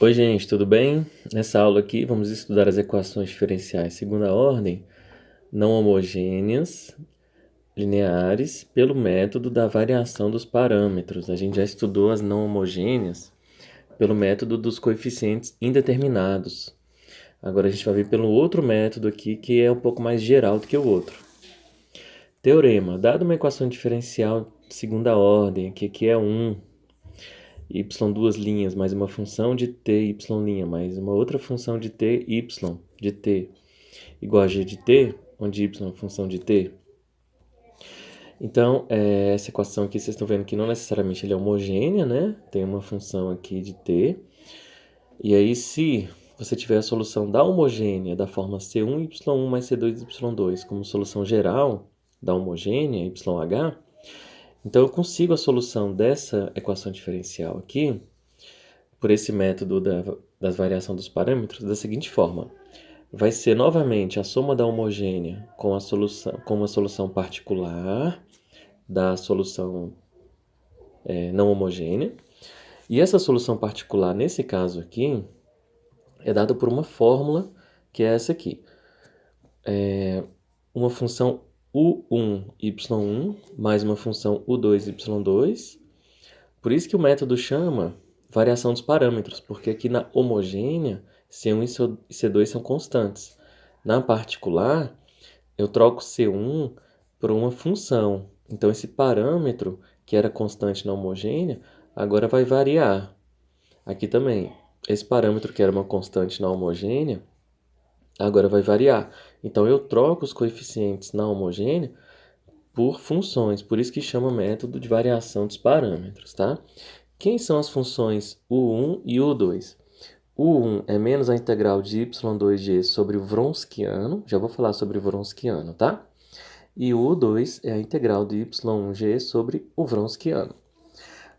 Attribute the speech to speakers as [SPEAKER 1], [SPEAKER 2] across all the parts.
[SPEAKER 1] Oi, gente, tudo bem? Nessa aula aqui vamos estudar as equações diferenciais segunda ordem não homogêneas, lineares, pelo método da variação dos parâmetros. A gente já estudou as não homogêneas pelo método dos coeficientes indeterminados. Agora a gente vai ver pelo outro método aqui, que é um pouco mais geral do que o outro. Teorema: dado uma equação diferencial de segunda ordem, que é 1, y duas linhas mais uma função de t y' mais uma outra função de t y de t igual a g de t, onde y é uma função de t. Então, essa equação aqui, vocês estão vendo que não necessariamente ela é homogênea, né? Tem uma função aqui de t. E aí, se você tiver a solução da homogênea da forma C1y1 mais C2y2 como solução geral da homogênea, YH, então eu consigo a solução dessa equação diferencial aqui, por esse método das variação dos parâmetros, da seguinte forma. Vai ser novamente a soma da homogênea com uma solução particular da solução não homogênea. E essa solução particular, nesse caso aqui, é dada por uma fórmula, que é essa aqui. Uma função u1, y1, mais uma função u2, y2. Por isso que o método chama variação dos parâmetros, porque aqui na homogênea, C1 e C2 são constantes. Na particular, eu troco C1 por uma função. Então, esse parâmetro, que era constante na homogênea, agora vai variar. Aqui também, esse parâmetro que era uma constante na homogênea, agora vai variar. Então, eu troco os coeficientes na homogênea por funções. Por isso que chama método de variação dos parâmetros, tá? Quem são as funções u1 e u2? U1 é menos a integral de y2g sobre o Wronskiano. Já vou falar sobre o Wronskiano, tá? E o U2 é a integral de y1g sobre o Wronskiano.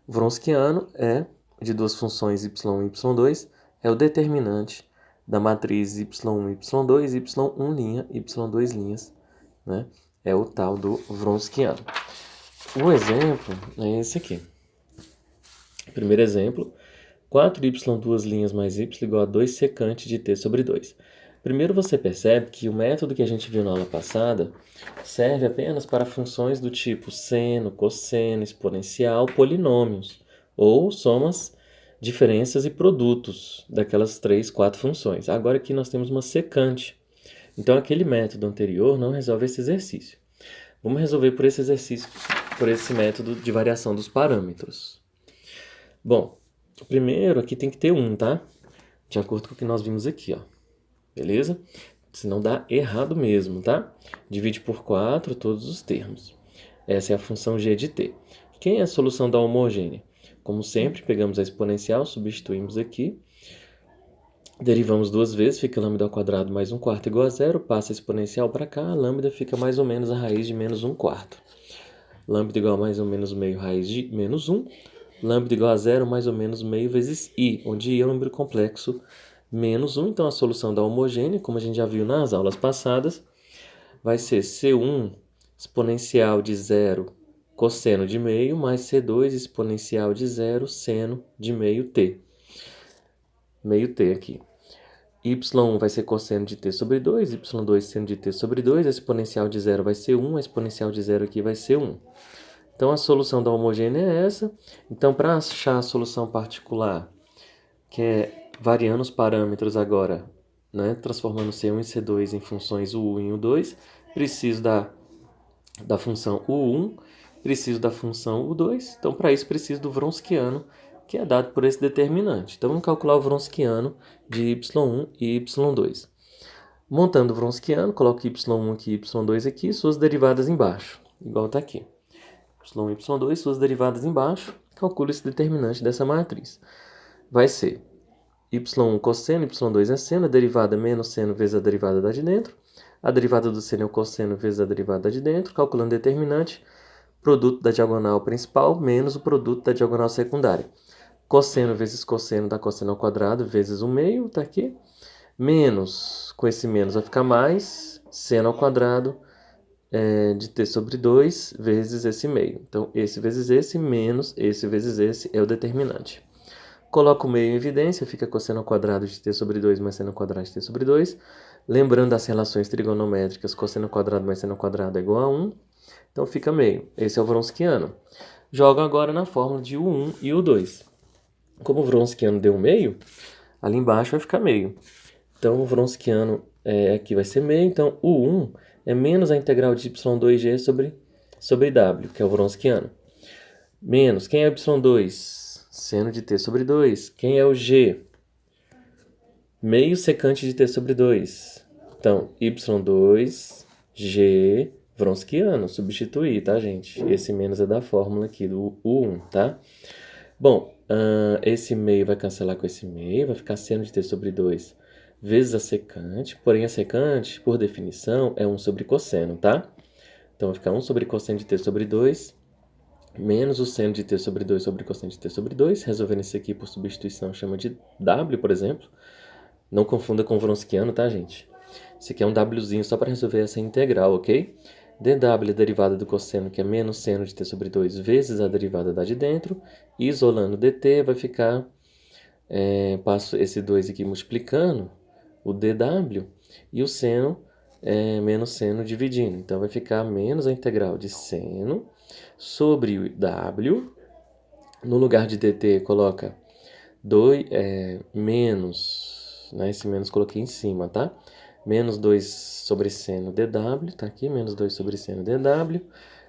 [SPEAKER 1] O Wronskiano é de duas funções y1 e y2, é o determinante da matriz y1, y2, y1', y2', né? É o tal do Wronskiano. O exemplo é esse aqui. Primeiro exemplo, 4y duas linhas mais y igual a 2 secante de t sobre 2. Primeiro você percebe que o método que a gente viu na aula passada serve apenas para funções do tipo seno, cosseno, exponencial, polinômios, ou somas, diferenças e produtos daquelas 3, 4 funções. Agora aqui nós temos uma secante. Então aquele método anterior não resolve esse exercício. Vamos resolver por esse exercício, por esse método de variação dos parâmetros. Bom, primeiro aqui tem que ter 1, tá? De acordo com o que nós vimos aqui, ó. Beleza? Senão dá errado mesmo, tá? Divide por 4 todos os termos. Essa é a função g de t. Quem é a solução da homogênea? Como sempre, pegamos a exponencial, substituímos aqui. Derivamos duas vezes, fica lambda ao quadrado mais 1/4 igual a 0. Passa a exponencial para cá, a lambda fica mais ou menos a raiz de menos 1/4. Lambda igual a mais ou menos meio raiz de menos 1. Lambda igual a 0 mais ou menos meio vezes i, onde i é um número complexo menos 1. Então, a solução da homogênea, como a gente já viu nas aulas passadas, vai ser C1 exponencial de 0 cosseno de meio mais C2 exponencial de 0 seno de meio t. Meio t aqui. Y1 vai ser cosseno de t sobre 2, y2 seno de t sobre 2, a exponencial de 0 vai ser 1, a exponencial de 0 aqui vai ser 1. Então, a solução da homogênea é essa. Então, para achar a solução particular, que é variando os parâmetros agora, né, transformando C1 e C2 em funções U1 e U2, preciso da função U1, preciso da função U2. Então, para isso, preciso do Wronskiano, que é dado por esse determinante. Então, vamos calcular o Wronskiano de y1 e y2. Montando o Wronskiano, coloco y1 aqui e y2 aqui, suas derivadas embaixo, igual está aqui. y1 e y2, suas derivadas embaixo, calculo esse determinante dessa matriz. Vai ser y1 cosseno, y2 é seno, a derivada menos seno vezes a derivada da de dentro. A derivada do seno é o cosseno vezes a derivada da de dentro, calculando o determinante, produto da diagonal principal menos o produto da diagonal secundária. Cosseno vezes cosseno dá cosseno ao quadrado vezes 1/2, tá aqui. Menos, com esse menos vai ficar mais, seno ao quadrado de t sobre 2 vezes esse meio. Então, esse vezes esse menos esse vezes esse é o determinante. Coloco o meio em evidência, fica cosseno ao quadrado de t sobre 2 mais seno ao quadrado de t sobre 2. Lembrando das relações trigonométricas, cosseno ao quadrado mais seno ao quadrado é igual a 1. Então fica meio. Esse é o Wronskiano. Jogo agora na fórmula de U1 e U2. Como o Wronskiano deu meio, ali embaixo vai ficar meio. Então o Wronskiano aqui vai ser meio. Então U1 é menos a integral de y2g sobre w, que é o Wronskiano. Menos, quem é o y2? Seno de t sobre 2. Quem é o g? Meio secante de t sobre 2. Então, y2g Wronskiano. Substituir, tá, gente? Esse menos é da fórmula aqui do U1, tá? Bom, esse meio vai cancelar com esse meio. Vai ficar seno de t sobre 2 vezes a secante. Porém, a secante, por definição, é 1 sobre cosseno, tá? Então, vai ficar 1 sobre cosseno de t sobre 2 menos o seno de t sobre 2 sobre cosseno de t sobre 2. Resolvendo isso aqui por substituição, chama de w, por exemplo. Não confunda com o Wronskiano, tá, gente? Esse aqui é um wzinho só para resolver essa integral, ok? dw é a derivada do cosseno, que é menos seno de t sobre 2 vezes a derivada da de dentro. Isolando dt, vai ficar... passo esse 2 aqui multiplicando o dw e o seno menos seno dividindo. Então, vai ficar menos a integral de seno sobre o w. No lugar de dt, coloca menos, né? Esse menos coloquei em cima, tá? Menos 2 sobre seno dw, tá aqui, menos 2 sobre seno dw.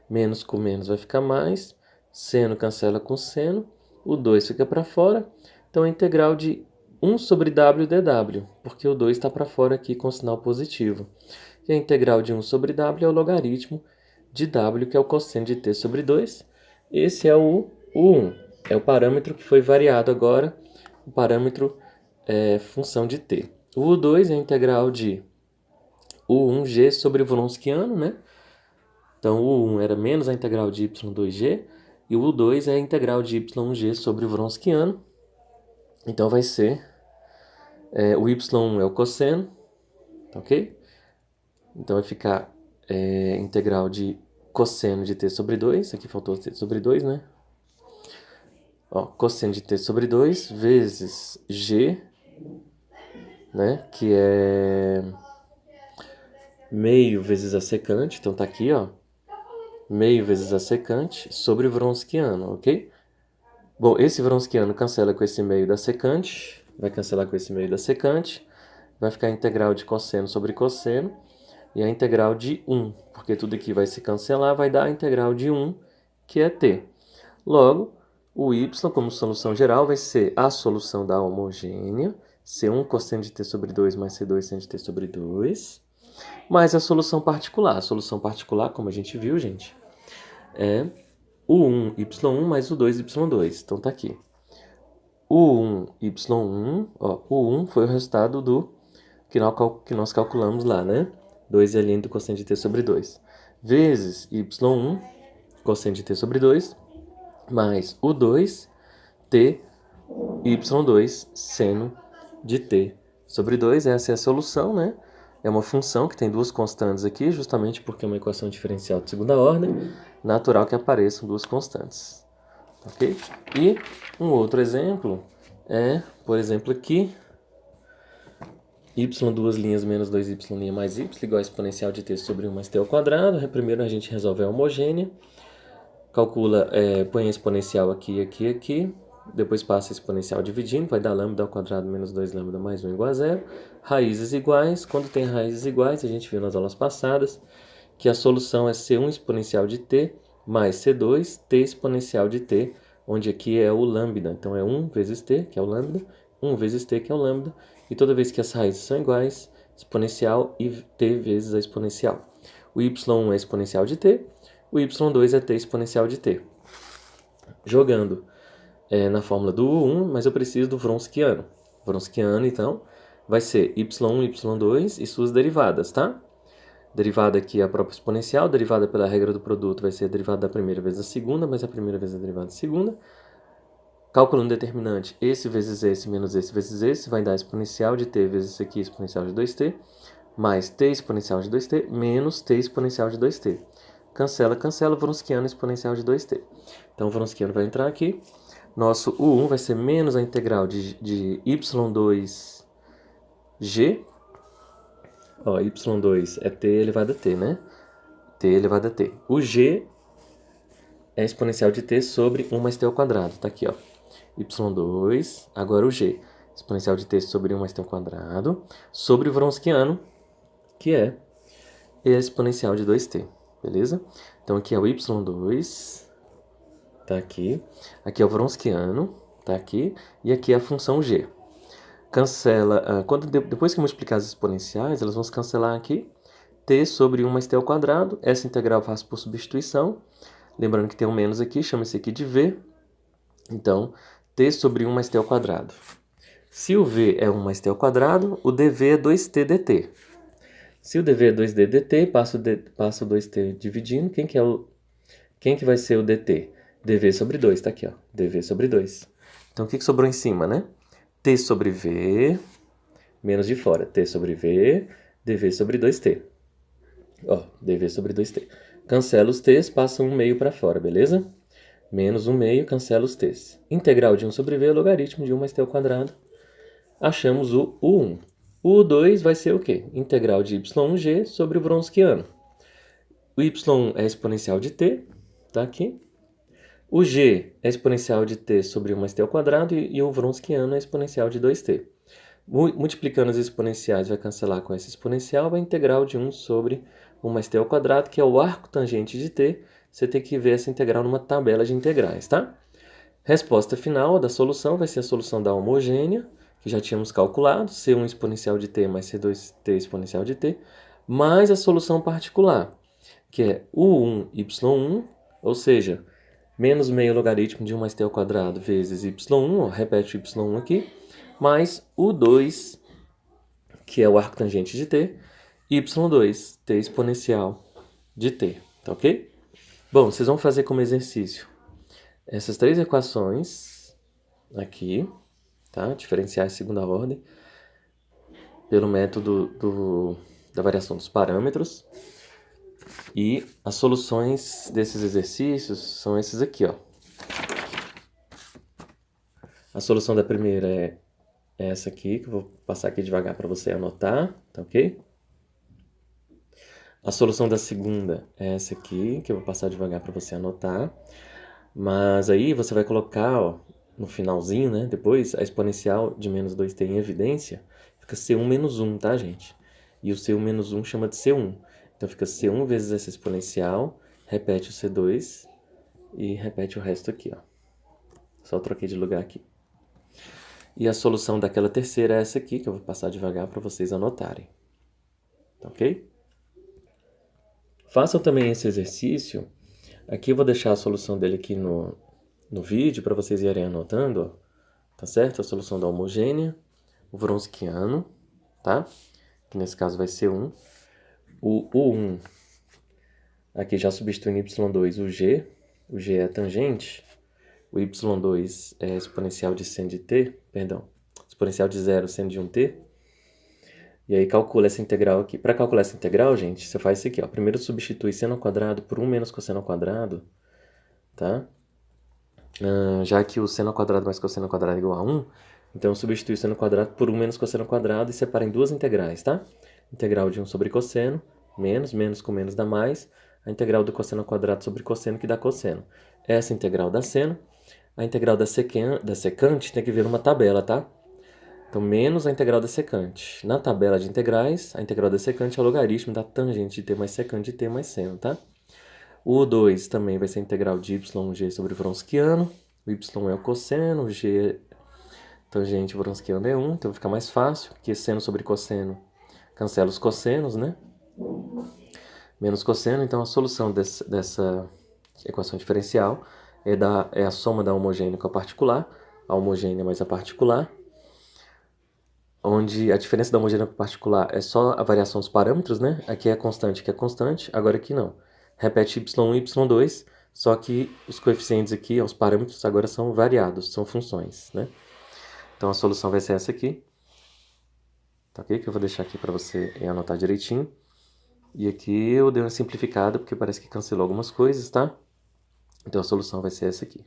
[SPEAKER 1] Menos com menos vai ficar mais. Seno cancela com seno. O 2 fica para fora. Então, a integral de 1 sobre w dw, porque o 2 está para fora aqui com sinal positivo. E a integral de 1 sobre w é o logaritmo de w, que é o cosseno de t sobre 2. Esse é o U1. É o parâmetro que foi variado agora, o parâmetro função de t. O U2 é a integral de U1g sobre o Wronskiano, né? Então, o U1 era menos a integral de y2g, e o U2 é a integral de y1g sobre o Wronskiano. Então, vai ser... o y1 é o cosseno, ok? Então, vai ficar integral de cosseno de t sobre 2. Aqui faltou t sobre 2, né? Ó, cosseno de t sobre 2 vezes g, né? Que é meio vezes a secante. Então, tá aqui, ó. Meio vezes a secante sobre o Wronskiano, ok? Bom, esse Wronskiano cancela com esse meio da secante. Vai cancelar com esse meio da secante. Vai ficar a integral de cosseno sobre cosseno. E a integral de 1, porque tudo aqui vai se cancelar, vai dar a integral de 1, que é t. Logo, o y, como solução geral, vai ser a solução da homogênea, C1 cosseno de t sobre 2 mais C2 seno de t sobre 2, mais a solução particular. A solução particular, como a gente viu, gente, é U1, Y1 mais U2, Y2. Então, tá aqui. U1, Y1, ó, U1 foi o resultado do que nós calculamos lá, né? 2L do cosseno de t sobre 2, vezes y1, cosseno de t sobre 2, mais o 2, t, y2, seno de t sobre 2. Essa é a solução, né? É uma função que tem duas constantes aqui, justamente porque é uma equação diferencial de segunda ordem, natural que apareçam duas constantes. Ok? E um outro exemplo é, por exemplo, aqui, y duas linhas menos 2y' mais y igual a exponencial de t sobre 1 mais t ao quadrado. Primeiro a gente resolve a homogênea. Calcula, põe a exponencial aqui, aqui, aqui. Depois passa a exponencial dividindo. Vai dar lambda ao quadrado menos 2 lambda mais 1 igual a 0. Raízes iguais. Quando tem raízes iguais, a gente viu nas aulas passadas que a solução é C1 exponencial de t mais C2 t exponencial de t, onde aqui é o lambda. Então é 1 vezes t, que é o lambda, 1 vezes t, que é o lambda. E toda vez que as raízes são iguais, exponencial e t vezes a exponencial. O y1 é exponencial de t, o y2 é t exponencial de t. Jogando na fórmula do U1, mas eu preciso do Wronskiano. Wronskiano, então, vai ser y1, y2 e suas derivadas, tá? Derivada aqui é a própria exponencial, derivada pela regra do produto vai ser a derivada da primeira vezes a segunda, mais a primeira vezes a derivada da segunda. Calculando determinante, esse vezes esse menos esse vezes esse, vai dar exponencial de t vezes isso aqui, exponencial de 2t, mais t exponencial de 2t, menos t exponencial de 2t. Cancela, cancela, Wronskiano exponencial de 2t. Então, o Wronskiano vai entrar aqui. Nosso U1 vai ser menos a integral de y2g. Ó, y2 é t elevado a t, né? T elevado a t. O g é a exponencial de t sobre 1 mais t ao quadrado. Tá aqui, ó. y2, agora o g. Exponencial de t sobre 1 mais t ao quadrado, sobre o Wronskiano, que é a exponencial de 2t, beleza? Então aqui é o y2, tá aqui. Aqui é o Wronskiano, tá aqui. E aqui é a função g. Cancela, depois que eu multiplicar as exponenciais, elas vão se cancelar aqui. T sobre 1 mais t ao quadrado. Essa integral eu faço por substituição. Lembrando que tem um menos aqui, chama esse aqui de v. Então, t sobre 1 mais t ao quadrado. Se o v é 1 mais t ao quadrado, o dv é 2t dt. Se o dv é 2d dt, passo o 2t dividindo. Quem que vai ser o dt? dv sobre 2, tá aqui, ó. dv sobre 2. Então, o que sobrou em cima, né? t sobre v, menos de fora. t sobre v, dv sobre 2t. Ó, dv sobre 2t. Cancela os t's, passa 1/2 para fora, beleza? Menos 1/2, cancela os t's. Integral de 1 sobre v é logaritmo de 1 mais t ao quadrado. Achamos o U1. O U2 vai ser o quê? Integral de y1g sobre o Wronskiano. O y é exponencial de t, tá aqui. O g é exponencial de t sobre 1 mais t ao quadrado e o Wronskiano é exponencial de 2t. Multiplicando as exponenciais vai cancelar com essa exponencial, vai integral de 1 sobre 1 mais t ao quadrado, que é o arco tangente de t. Você tem que ver essa integral numa tabela de integrais, tá? Resposta final da solução vai ser a solução da homogênea, que já tínhamos calculado, C1 exponencial de t mais C2t exponencial de t, mais a solução particular, que é U1, Y1, ou seja, menos meio logaritmo de 1 mais t ao quadrado vezes Y1, ó, repete o Y1 aqui, mais U2, que é o arco tangente de t, Y2, t exponencial de t, tá ok? Bom, vocês vão fazer como exercício essas três equações aqui, tá? Diferenciais de segunda ordem, pelo método da variação dos parâmetros. E as soluções desses exercícios são esses aqui, ó. A solução da primeira é essa aqui, que eu vou passar aqui devagar para você anotar, tá ok? A solução da segunda é essa aqui, que eu vou passar devagar para você anotar. Mas aí você vai colocar, ó, no finalzinho, né, depois, a exponencial de menos 2t em evidência, fica C1 menos 1, tá, gente? E o C1 menos 1 chama de C1. Então fica C1 vezes essa exponencial, repete o C2 e repete o resto aqui, ó. Só troquei de lugar aqui. E a solução daquela terceira é essa aqui, que eu vou passar devagar para vocês anotarem. Tá ok? Façam também esse exercício. Aqui eu vou deixar a solução dele aqui no vídeo para vocês irem anotando, ó. Tá certo? A solução da homogênea, o Wronskiano, tá? Que nesse caso vai ser 1. O U1, aqui já substituindo y2, o g é a tangente, o y2 é exponencial de seno de t, perdão, exponencial de 0 seno de 1t. E aí calcula essa integral aqui. Para calcular essa integral, gente, você faz isso aqui, ó. Primeiro substitui seno ao quadrado por 1 menos cosseno ao quadrado, tá? Já que o seno ao quadrado mais cosseno ao quadrado é igual a 1, então substitui o seno ao quadrado por 1 menos cosseno ao quadrado e separa em duas integrais, tá? Integral de 1 sobre cosseno, menos com menos dá mais, a integral do cosseno ao quadrado sobre cosseno que dá cosseno. Essa integral dá seno, a integral da secante tem que vir numa tabela, tá? Então, menos a integral da secante. Na tabela de integrais, a integral da secante é o logaritmo da tangente de t mais secante de t mais seno, tá? O 2 também vai ser a integral de y1g sobre o Wronskiano. O y é o cosseno, o g é tangente, o Wronskiano é 1. Então, fica mais fácil, porque seno sobre cosseno cancela os cossenos, né? Menos cosseno. Então, a solução dessa equação diferencial é a soma da homogênea com a particular. A homogênea mais a particular. Onde a diferença da homogênea para particular é só a variação dos parâmetros, né? Aqui é constante, aqui é constante, agora aqui não. Repete y1 e y2, só que os coeficientes aqui, os parâmetros agora são variados, são funções, né? Então a solução vai ser essa aqui, tá ok? Que eu vou deixar aqui para você anotar direitinho. E aqui eu dei uma simplificada, porque parece que cancelou algumas coisas, tá? Então a solução vai ser essa aqui.